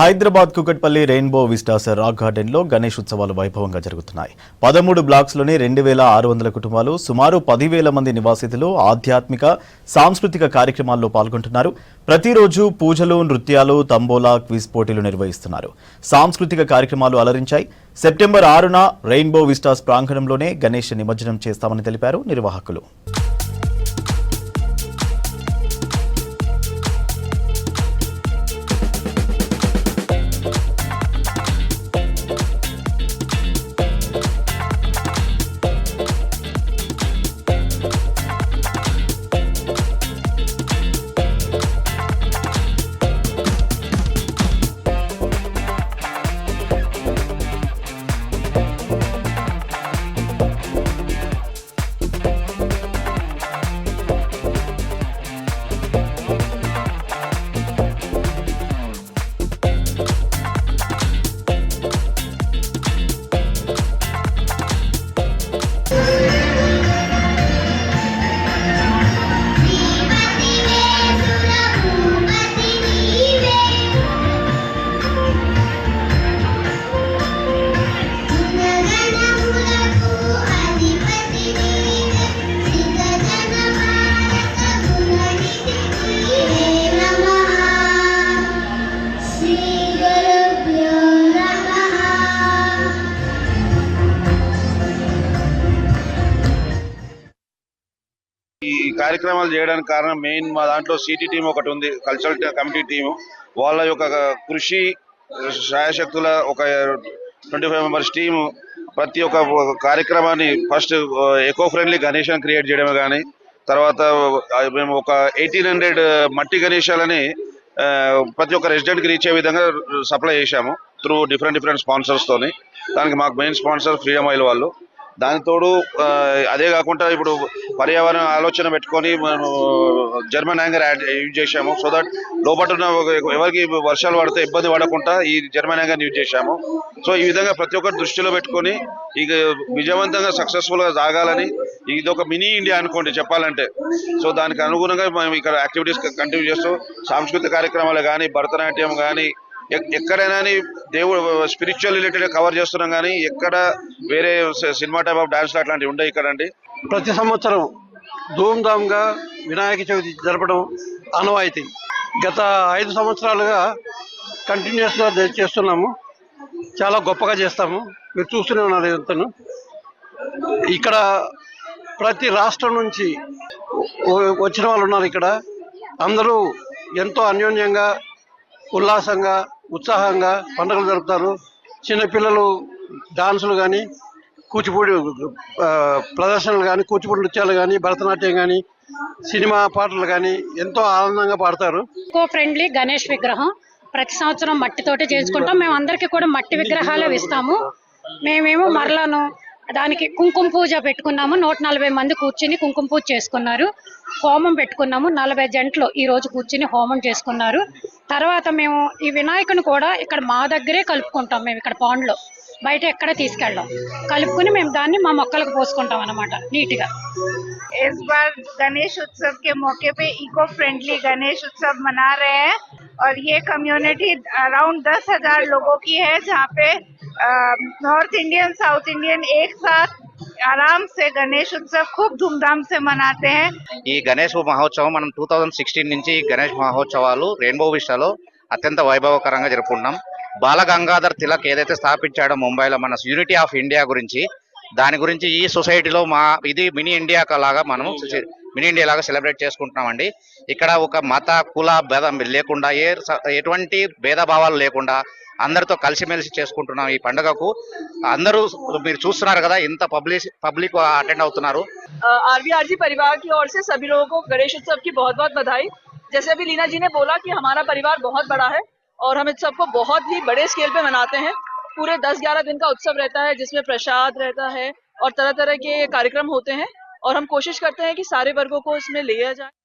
Hyderabad Kukatpally rainbow Vistas rock garden లో గణేష్ ఉత్సవాలు వైభవంగా జరుగుతున్నాయి. 13 బ్లాక్స్ లోని 2600 కుటుంబాలు, సుమారు 10,000 మంది నివాసితులు ఆధ్యాత్మిక, సాంస్కృతిక కార్యక్రమాల్లో పాల్గొంటున్నారు. ప్రతిరోజు పూజలు, నృత్యాలు, తంబోలా, క్విజ్ పోటీలు నిర్వహిస్తున్నారు. సాంస్కృతిక కార్యక్రమాలు అలరించాయి. సెప్టెంబర్ 6న రెయిన్బో విస్టాస్ ప్రాంగణంలోనే గణేష్ నిమజ్జనం చేస్తామని తెలిపారు నిర్వాహకులు. ఈ కార్యక్రమాలు చేయడానికి కారణం మెయిన్ మా దాంట్లో సిటీ టీం ఒకటి ఉంది, కల్చరల్ కమిటీ టీం. వాళ్ళ యొక్క కృషి, శాయశక్తుల ఒక 25 మెంబర్స్ టీం ప్రతి ఒక్క కార్యక్రమాన్ని ఫస్ట్ ఎకో ఫ్రెండ్లీ గణేశాన్ని క్రియేట్ చేయడమే కానీ, తర్వాత మేము ఒక 1800 మట్టి గణేశాలని ప్రతి ఒక్క రెసిడెంట్కి రీచ్ అయ్యే విధంగా సప్లై చేశాము త్రూ డిఫరెంట్ స్పాన్సర్స్ తోని. దానికి మాకు మెయిన్ స్పాన్సర్ ఫ్రీడమ్ ఆయిల్ వాళ్ళు. దాని తోడు అదే కాకుండా ఇప్పుడు పర్యావరణ ఆలోచన పెట్టుకొని మనం జర్మన్ యాంగర్ యూజ్ చేశాము. సో దట్ లోపల ఉన్న ఎవరికి వర్షాలు పడితే ఇబ్బంది పడకుండా ఈ జర్మన్ యాంగర్ యూజ్ చేశాము. సో ఈ విధంగా ప్రతి ఒక్కరు దృష్టిలో పెట్టుకొని ఇక విజయవంతంగా సక్సెస్ఫుల్ గా సాగాలని, ఇది ఒక మినీ ఇండియా అనుకోండి చెప్పాలంటే. సో దానికి అనుగుణంగా మేము ఇక్కడ యాక్టివిటీస్ కంటిన్యూ చేస్తూ సాంస్కృతిక కార్యక్రమాలు కానీ, భరతనాట్యం కానీ, ఎక్కడైనా దేవుడు స్పిరిచువల్ రిలేటెడ్ కవర్ చేస్తున్నాం కానీ ఎక్కడ వేరే సినిమా టైప్ ఆఫ్ డాన్స్ అట్లాంటివి ఉండవు ఇక్కడ అండి. ప్రతి సంవత్సరం ధూమ్ధామ్గా వినాయక చవితి జరపడం ఆనవాయితీ. గత 5 సంవత్సరాలుగా కంటిన్యూస్గా చేస్తున్నాము. చాలా గొప్పగా చేస్తాము. మీరు చూస్తూనే ఉన్నారు ఇదంతను. ఇక్కడ ప్రతి రాష్ట్రం నుంచి వచ్చిన వాళ్ళు ఉన్నారు. ఇక్కడ అందరూ ఎంతో అన్యోన్యంగా, ఉల్లాసంగా, ఉత్సాహంగా పండుగలు జరుపుతారు. చిన్నపిల్లలు డాన్సులు కానీ, కూచిపూడి ప్రదర్శనలు కానీ, కూచిపూడి నృత్యాలు కానీ, భరతనాట్యం కానీ, సినిమా పాటలు కానీ ఎంతో ఆనందంగా పాడతారు. ఎకో ఫ్రెండ్లీ గణేష్ విగ్రహం ప్రతి సంవత్సరం మట్టితోటే చేసుకుంటాం. మేము అందరికీ కూడా మట్టి విగ్రహాలే ఇస్తాము. మేమేమో మరలాను దానికి కుంకుమ పూజ పెట్టుకున్నాము. 140 మంది కూర్చుని కుంకుమ పూజ చేసుకున్నారు. హోమం పెట్టుకున్నాము. 40 జంటలు ఈ రోజు కూర్చుని హోమం చేసుకున్నారు. తర్వాత మేము ఈ వినాయకుని కూడా ఇక్కడ మా దగ్గరే కలుపుకుంటాం. మేము ఇక్కడ పాండ్లో బయట ఎక్కడ తీసుకెళ్ళాం. కలుపుకుని మేము దాన్ని మా మొక్కలకు పోసుకుంటాం అన్నమాట నీట్గా. इस बार गणेश उत्सव के मौके पे इको फ्रेंडली गणेश उत्सव मना रहे हैं और ये कम्युनिटी अराउंड 10,000 लोगों की है, जहाँ पे नॉर्थ इंडियन, साउथ इंडियन एक साथ आराम से गणेश उत्सव खूब धूमधाम से मनाते हैं. ఈ గణేష్ మహోత్సవం మనం 2016 నుంచి గణేష్ మహోత్సవాలు రెయిన్బో విస్టాలో అత్యంత వైభవకరంగా జరుపుకుంటున్నాం. బాలగంగాధర్ తిలక్ ఏదైతే స్థాపించాడో ముంబైలో మన యూనిటీ ఆఫ్ ఇండియా గురించి, దాని గురించి ఈ సొసైటీలో ఇది మినీ ఇండియా లాగా మనము మినీ ఇండియా లాగా సెలబ్రేట్ చేసుకుంటున్నామండి. ఇక్కడ ఒక మత, కుల భేదం లేకుండా, ఎటువంటి భేదభావాలు లేకుండా అందరితో కలిసిమెలిసి చేసుకుంటున్నాం ఈ పండుగకు. అందరూ మీరు చూస్తున్నారు కదా, ఇంత పబ్లిక్ అటెండ్ అవుతున్నారు. आरवीआरजी परिवार की ओर से सभी लोगों को गणेश उत्सव की बहुत बहुत बधाई. जैसे अभी लीना जी ने बोला कि हमारा परिवार बहुत बड़ा है और हम इस सबको बहुत ही बड़े स्केल पे मनाते हैं. पूरे 10-11 दिन का उत्सव रहता है, जिसमें प्रसाद रहता है और तरह तरह के कार्यक्रम होते हैं, और हम कोशिश करते हैं कि सारे वर्गों को इसमें लिया जाए.